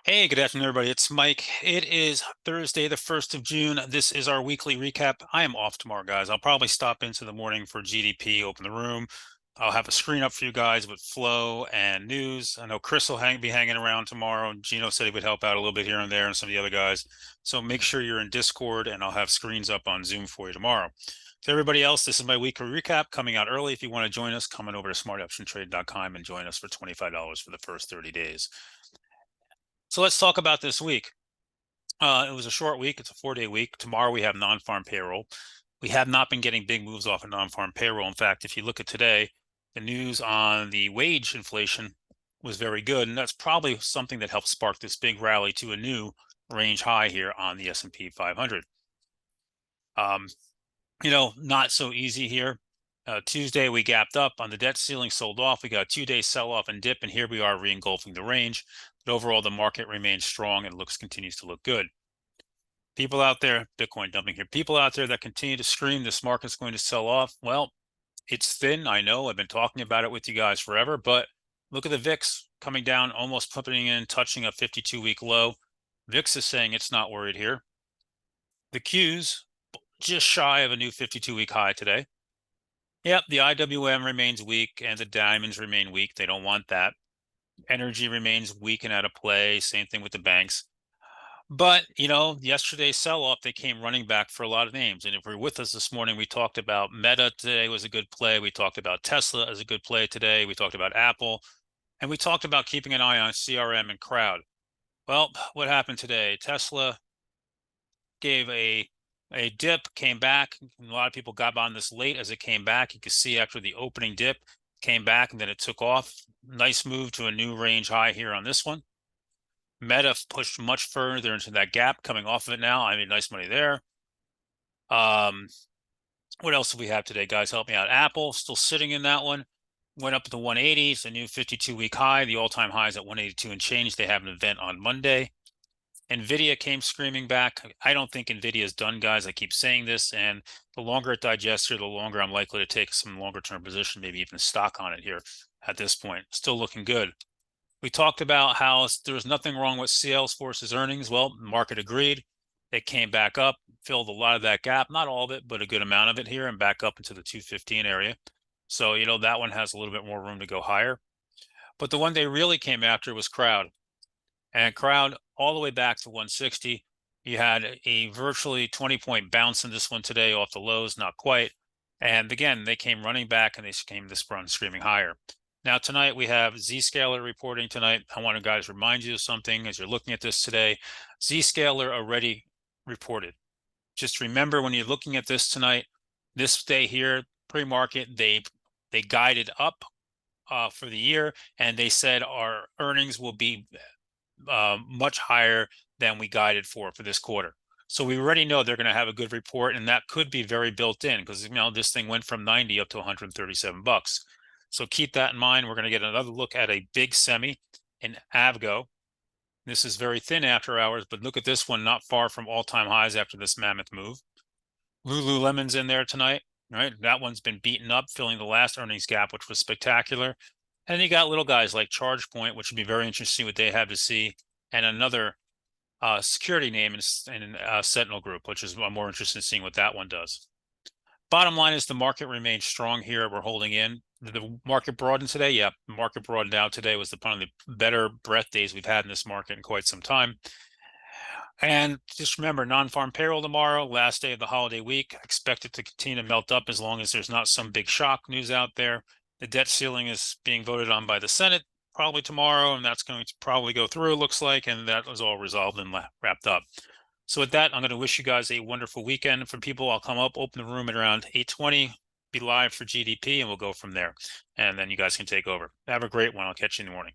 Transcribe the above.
Hey, good afternoon, everybody. It's Mike. It is Thursday, the 1st of June. This is our weekly recap. I am off tomorrow, guys. I'll probably stop into the morning for GDP, open the room. I'll have a screen up for you guys with flow and news. I know Chris will be hanging around tomorrow. Gino said he would help out a little bit here and there and some of the other guys. So make sure you're in Discord and I'll have screens up on Zoom for you tomorrow. To everybody else, this is my weekly recap coming out early. If you want to join us, come on over to smartoptiontrade.com and join us for $25 for the first 30 days. So let's talk about this week. It was a short week. It's a 4-day week. Tomorrow we have non-farm payroll. We have not been getting big moves off of non-farm payroll. In fact, if you look at today, the news on the wage inflation was very good, and that's probably something that helped spark this big rally to a new range high here on the S&P 500. Not so easy here. Tuesday, we gapped up on the debt ceiling, sold off. We got a 2-day sell-off and dip, and here we are re-engulfing the range. But overall, the market remains strong and continues to look good. People out there, Bitcoin dumping here, people out there that continue to scream this market's going to sell off. Well, it's thin. I know I've been talking about it with you guys forever, but look at the VIX coming down, almost pumping in, touching a 52-week low. VIX is saying it's not worried here. The Qs just shy of a new 52-week high today. Yep, the IWM remains weak and the diamonds remain weak. They don't want that. Energy remains weak and out of play. Same thing with the banks. But, yesterday's sell-off, they came running back for a lot of names. And if you're with us this morning, we talked about Meta today was a good play. We talked about Tesla as a good play today. We talked about Apple. And we talked about keeping an eye on CRM and Crowd. Well, what happened today? Tesla gave a dip, came back. A lot of people got on this late as it came back. You can see after the opening dip, came back and then it took off. Nice move to a new range high here on this one. Meta pushed much further into that gap, coming off of it now. I mean, nice money there. What else do we have today, guys? Help me out. Apple still sitting in that one. Went up to the 180s, a new 52-week high. The all-time high is at 182 and change. They have an event on Monday. NVIDIA came screaming back. I don't think NVIDIA is done, guys. I keep saying this, and the longer it digests here, the longer I'm likely to take some longer-term position, maybe even stock on it here at this point. Still looking good. We talked about how there was nothing wrong with Salesforce's earnings. Well, the market agreed. It came back up, filled a lot of that gap, not all of it, but a good amount of it here, and back up into the 215 area. So, that one has a little bit more room to go higher. But the one they really came after was Crowd. And Crowd all the way back to 160. You had a virtually 20-point bounce in this one today off the lows, not quite. And again, they came running back and they came this run screaming higher. Now tonight we have Zscaler reporting tonight. I want to guys remind you of something as you're looking at this today. Zscaler already reported. Just remember when you're looking at this tonight, this day here, pre-market, they guided up for the year, and they said our earnings will be much higher than we guided for this quarter. So we already know they're going to have a good report, and that could be very built in because this thing went from 90 up to 137 bucks. So keep that in mind. We're going to get another look at a big semi in Avgo. This is very thin after hours, but look at this one, not far from all-time highs after this mammoth move. Lululemon's in there tonight, right? That one's been beaten up, filling the last earnings gap, which was spectacular. And you got little guys like ChargePoint, which would be very interesting what they have to see, and another security name in Sentinel Group, which is I'm more interested in seeing what that one does. Bottom line is the market remains strong here. We're holding in. The market broadened today. Yeah, the market broadened out today. Was one of the better breadth days we've had in this market in quite some time. And just remember, non-farm payroll tomorrow, last day of the holiday week. Expect it to continue to melt up as long as there's not some big shock news out there. The debt ceiling is being voted on by the Senate probably tomorrow, and that's going to probably go through, it looks like, and that was all resolved and wrapped up. So with that, I'm going to wish you guys a wonderful weekend. For people, I'll come up, open the room at around 8:20, be live for GDP, and we'll go from there. And then you guys can take over. Have a great one. I'll catch you in the morning.